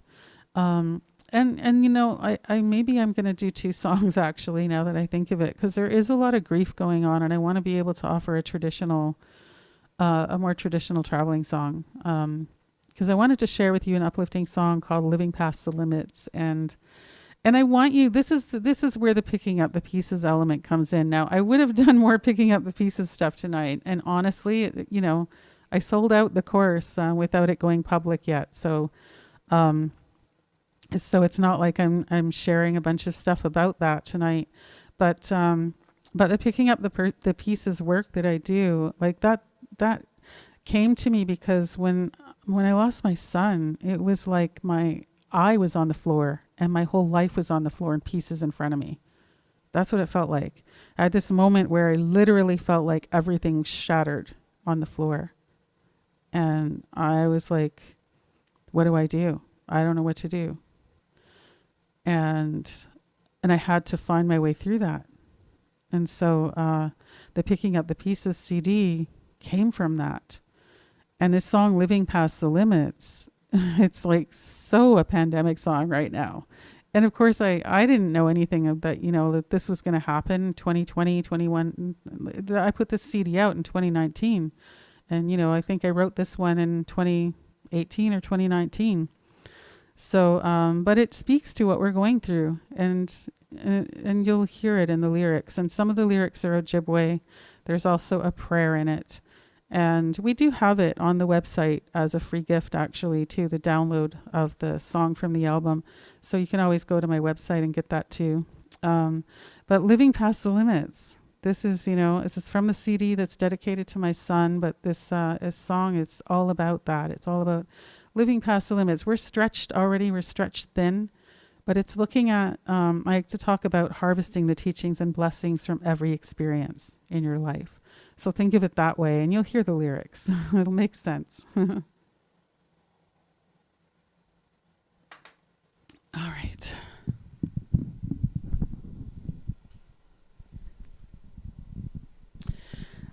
And you know, maybe I'm going to do two songs actually, now that I think of it, because there is a lot of grief going on, and I want to be able to offer a more traditional traveling song. Because I wanted to share with you an uplifting song called "Living Past the Limits," and I want you. This is where the picking up the pieces element comes in. Now, I would have done more picking up the pieces stuff tonight, and honestly, you know, I sold out the course without it going public yet. So, So it's not like I'm sharing a bunch of stuff about that tonight, but the picking up the pieces work that I do, like that came to me because when I lost my son, it was like I was on the floor and my whole life was on the floor in pieces in front of me. That's what it felt like. I had this moment where I literally felt like everything shattered on the floor. And I was like, what do I do? I don't know what to do. And I had to find my way through that. And so the Picking Up the Pieces CD came from that. And this song, Living Past the Limits, it's like so a pandemic song right now. And of course, I didn't know anything of that, that this was going to happen 2020, 21. I put this CD out in 2019. And, I think I wrote this one in 2018 or 2019. So, but it speaks to what we're going through, and you'll hear it in the lyrics. And some of the lyrics are Ojibwe. There's also a prayer in it. And we do have it on the website as a free gift, actually, to the download of the song from the album. So you can always go to my website and get that too. But Living Past the Limits, this is from the CD that's dedicated to my son. But this song is all about that. It's all about living past the limits. We're stretched already. We're stretched thin. But it's looking at, I like to talk about harvesting the teachings and blessings from every experience in your life. So think of it that way, and you'll hear the lyrics. It'll make sense. All right.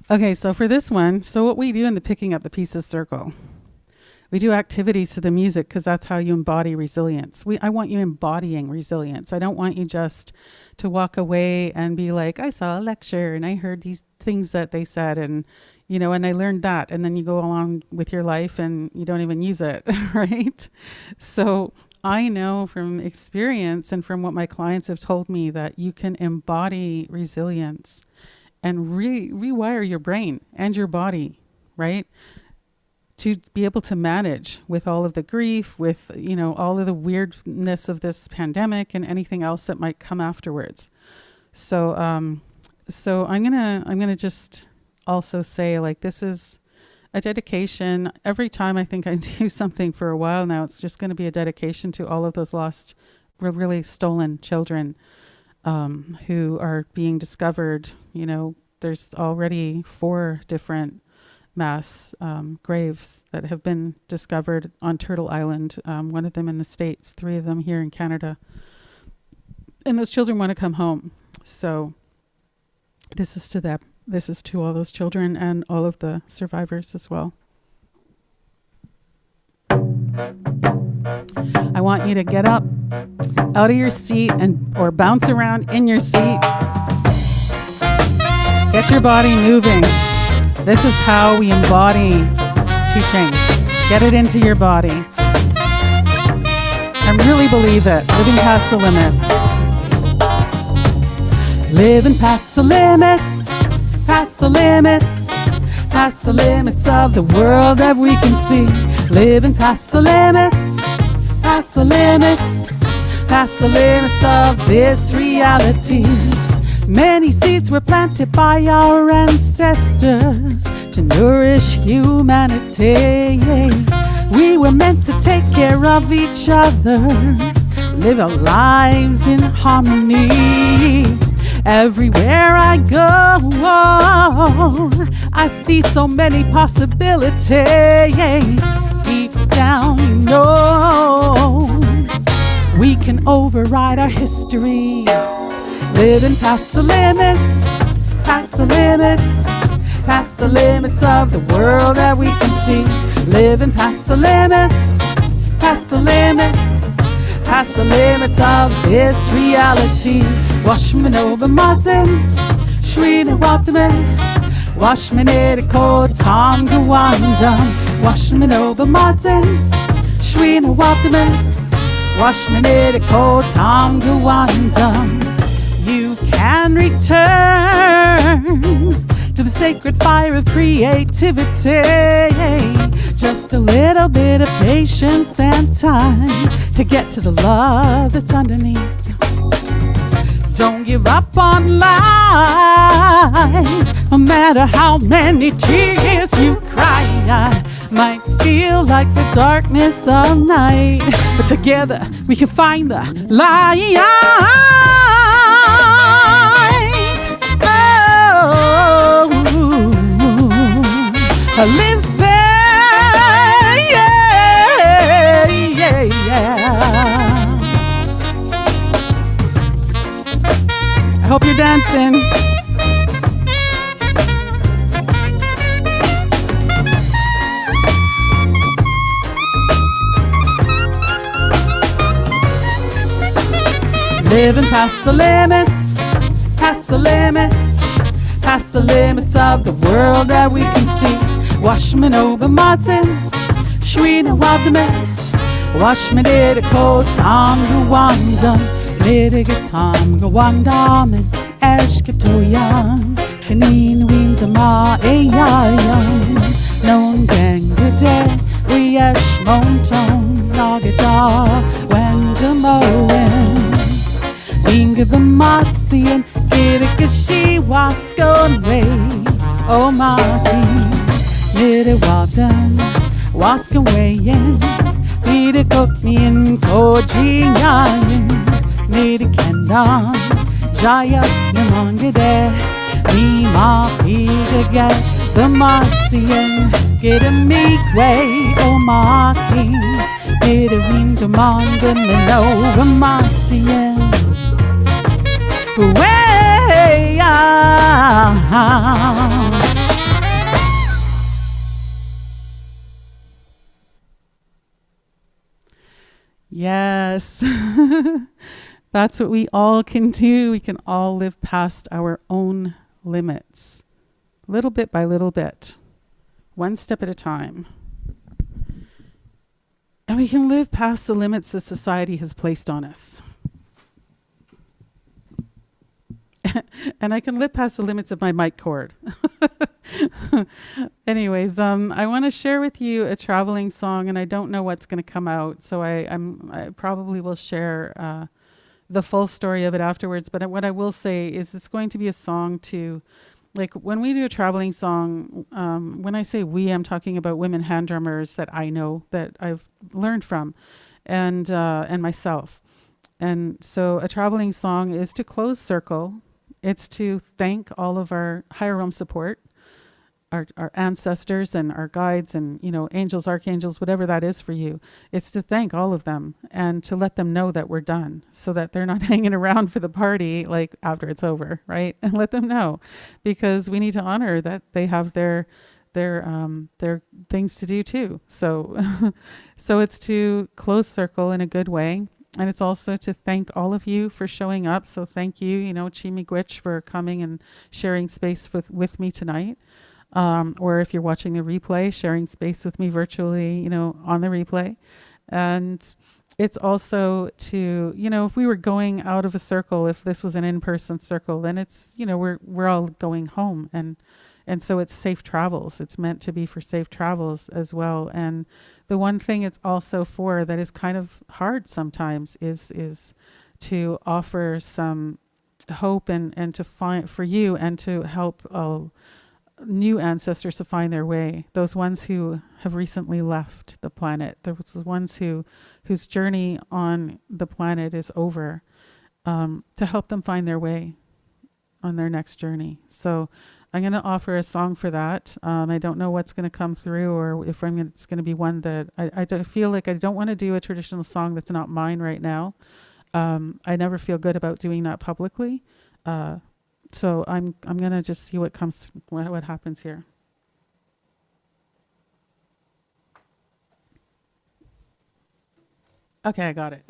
Okay, so for this one, so what we do in the Picking Up the Pieces circle, we do activities to the music because that's how you embody resilience. I want you embodying resilience. I don't want you just to walk away and be like, I saw a lecture and I heard these things that they said and I learned that. And then you go along with your life and you don't even use it, right? So I know from experience and from what my clients have told me that you can embody resilience and rewire your brain and your body, right? To be able to manage with all of the grief, with, all of the weirdness of this pandemic and anything else that might come afterwards. So, I'm gonna just also say, like, this is a dedication. Every time I think I do something for a while now, it's just going to be a dedication to all of those lost, really stolen children who are being discovered. There's already 4 different mass graves that have been discovered on Turtle Island, one of them in the States, 3 of them here in Canada. And those children want to come home. So this is to them. This is to all those children and all of the survivors as well. I want you to get up out of your seat or bounce around in your seat. Get your body moving. This is how we embody teachings. Get it into your body. And really believe it. Living past the limits. Living past the limits. Past the limits. Past the limits of the world that we can see. Living past the limits. Past the limits. Past the limits of this reality. Many seeds were planted by our ancestors to nourish humanity. We were meant to take care of each other, live our lives in harmony. Everywhere I go, I see so many possibilities. Deep down, we can override our history. Living past the limits, past the limits, past the limits of the world that we can see. Living past the limits, past the limits, past the limits of this reality. Wash me over Martin, Shwina Waptaman, wash me near the cold Tom Gawandam. Wash me over Martin, Shwina Waptaman, wash me near the cold Tom Gawandam. You can return to the sacred fire of creativity. Just a little bit of patience and time. to get to the love that's underneath. Don't give up on life, no matter how many tears you cry. I might feel like the darkness of night, but together we can find the light. Oh, I live there, yeah, yeah, yeah. I hope you're dancing. Living past the limits, past the limits, past the limits of the world that we can see. Wash me over Martin, Shwina Wabdame, wash me did a cold time to wandam, ledig time go wandam, and Eshkatoyan, Kanin Windama, Ayayam, non dengade, we ash monton, Nagada, Wendamoen. Inga the Matsi and Kirikashi was gone way. Oh, Maki, Nidda Wadan, was gone way. Nidda cook me in Koji Yayan, Nidda Kendan, Jaya Namangade, Nima Pika get the Matsi and get a meek way. Oh, Maki, Nidda Windamanda, Nova Matsi and way out. Yes. That's what we all can do. We can all live past our own limits, little bit by little bit, one step at a time. And we can live past the limits that society has placed on us. And I can live past the limits of my mic cord. Anyways, I want to share with you a traveling song, and I don't know what's going to come out, so I probably will share the full story of it afterwards. But what I will say is it's going to be a song to, like, when we do a traveling song, when I say we, I'm talking about women hand drummers that I know, that I've learned from, and myself. And so a traveling song is to close circle. It's to thank all of our higher realm support, our ancestors and our guides and, angels, archangels, whatever that is for you. It's to thank all of them and to let them know that we're done, so that they're not hanging around for the party like after it's over, right? And let them know, because we need to honor that they have their things to do too. So so it's to close circle in a good way. And it's also to thank all of you for showing up. So thank you, Chimigwich, for coming and sharing space with me tonight. Or if you're watching the replay, sharing space with me virtually, on the replay. And it's also to, if we were going out of a circle, if this was an in-person circle, then it's, we're all going home. And so it's safe travels. It's meant to be for safe travels as well. And the one thing it's also for that is kind of hard sometimes is to offer some hope and to find for you and to help new ancestors to find their way. Those ones who have recently left the planet. Those ones whose journey on the planet is over, to help them find their way on their next journey. So I'm going to offer a song for that. I don't know what's going to come through, or if it's going to be one that I don't feel like I don't want to do a traditional song that's not mine right now. I never feel good about doing that publicly. So I'm going to just see what comes, what happens here. Okay, I got it.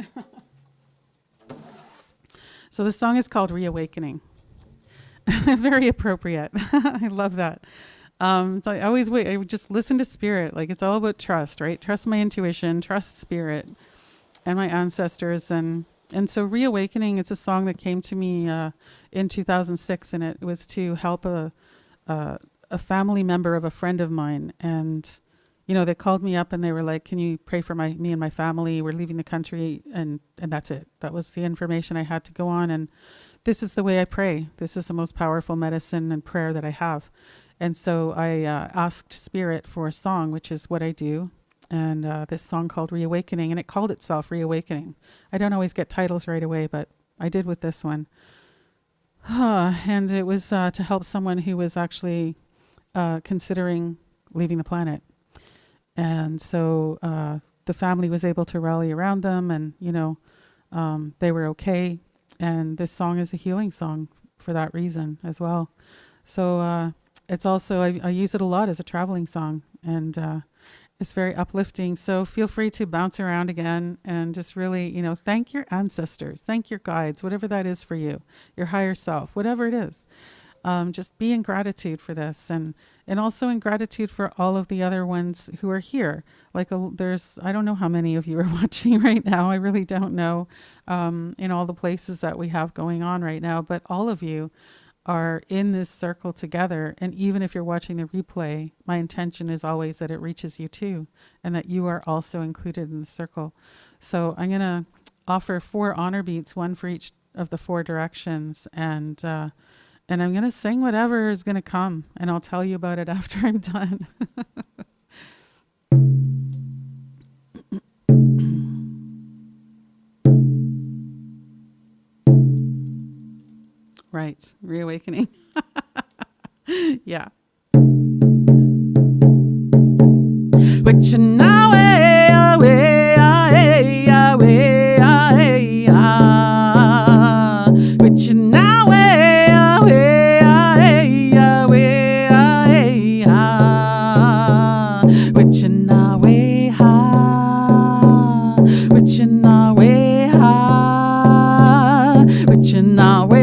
So the song is called Reawakening. Very appropriate. I love that. So I always wait. I would just listen to spirit. Like, it's all about trust, right? Trust my intuition, trust spirit and my ancestors. And so Reawakening, it's a song that came to me in 2006, and it was to help a family member of a friend of mine. And they called me up and they were like, can you pray for me and my family? We're leaving the country. And that's it. That was the information I had to go on. And this is the way I pray. This is the most powerful medicine and prayer that I have. And so I asked Spirit for a song, which is what I do. And this song called Reawakening, and it called itself Reawakening. I don't always get titles right away, but I did with this one. And it was to help someone who was actually considering leaving the planet. And so the family was able to rally around them, and, they were okay. And this song is a healing song for that reason as well. So it's also, I use it a lot as a traveling song, and it's very uplifting. So feel free to bounce around again and just really, thank your ancestors, thank your guides, whatever that is for you, your higher self, whatever it is. Just be in gratitude for this, and also in gratitude for all of the other ones who are here. Like there's, I don't know how many of you are watching right now. I really don't know in all the places that we have going on right now, but all of you are in this circle together. And even if you're watching the replay, my intention is always that it reaches you too, and that you are also included in the circle. So I'm going to offer 4 honor beats, one for each of the 4 directions. And I'm going to sing whatever is going to come, and I'll tell you about it after I'm done. Right, reawakening. Yeah. Which now away, which now which now which now which now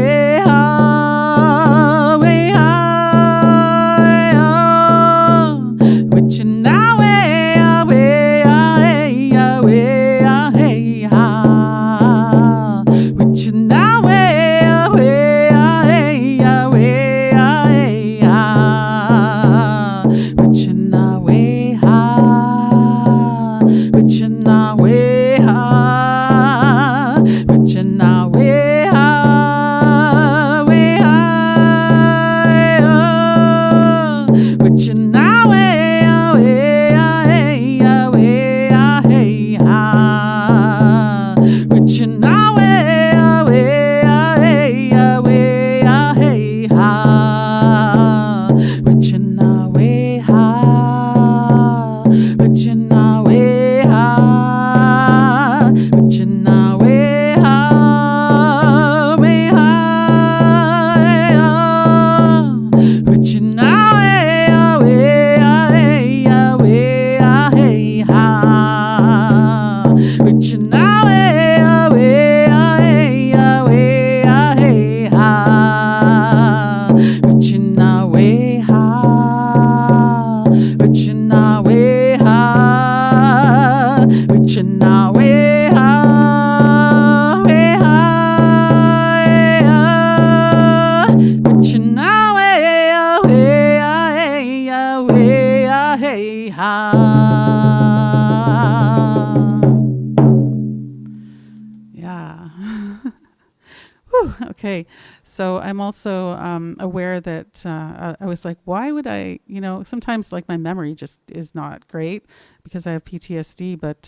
Okay, so I'm also aware that I was like, why would I, sometimes like my memory just is not great because I have PTSD, but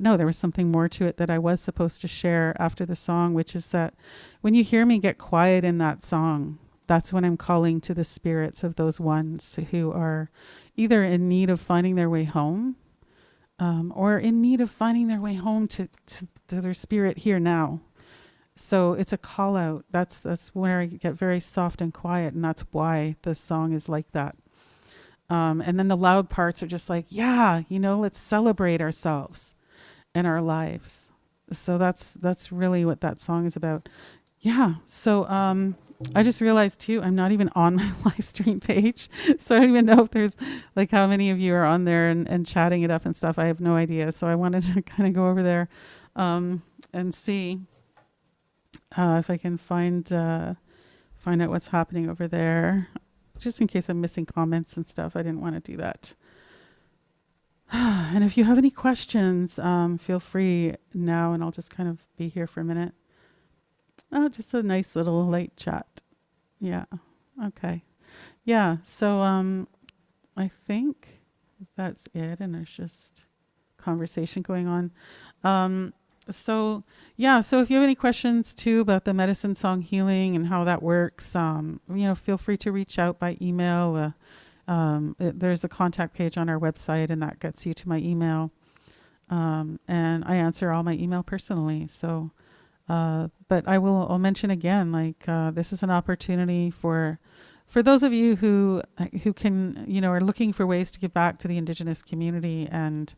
no, there was something more to it that I was supposed to share after the song, which is that when you hear me get quiet in that song, that's when I'm calling to the spirits of those ones who are either in need of finding their way home or in need of finding their way home to their spirit here now. So it's a call out. That's where I get very soft and quiet, and that's why the song is like that. And then the loud parts are just like, yeah, let's celebrate ourselves and our lives. So that's really what that song is about. Yeah. So I just realized too, I'm not even on my live stream page. So I don't even know if there's like how many of you are on there and chatting it up and stuff. I have no idea. So I wanted to kind of go over there and see if I can find out what's happening over there, just in case I'm missing comments and stuff. I didn't want to do that. And if you have any questions, feel free now, and I'll just kind of be here for a minute. Oh, just a nice little light chat. Yeah. Okay. Yeah. So I think that's it, and there's just conversation going on. Um, so yeah. So if you have any questions too about the medicine song healing and how that works, feel free to reach out by email. There's a contact page on our website, and that gets you to my email. And I answer all my email personally. So, but I'll mention again, like this is an opportunity for those of you who can, are looking for ways to give back to the Indigenous community, and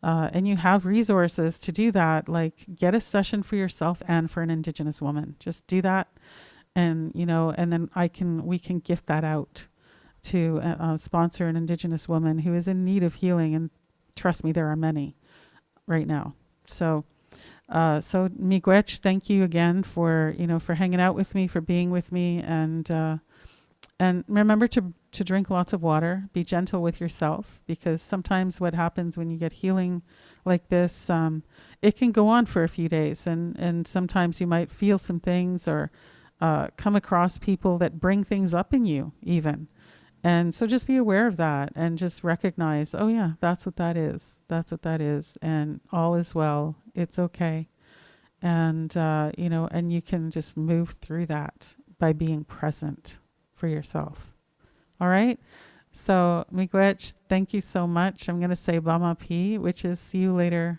you have resources to do that. Like, get a session for yourself and for an Indigenous woman. Just do that, and and then we can gift that out to sponsor an Indigenous woman who is in need of healing. And trust me, there are many right now. So, Miigwech, thank you again for hanging out with me, for being with me, and remember to drink lots of water. Be gentle with yourself, because sometimes what happens when you get healing like this, it can go on for a few days, and sometimes you might feel some things, or come across people that bring things up in you even. And so just be aware of that, and just recognize, oh yeah, that's what that is. That's what that is. And all is well. It's okay. And, and you can just move through that by being present for yourself. All right. So Miigwech, thank you so much. I'm going to say Bama Pi, which is see you later.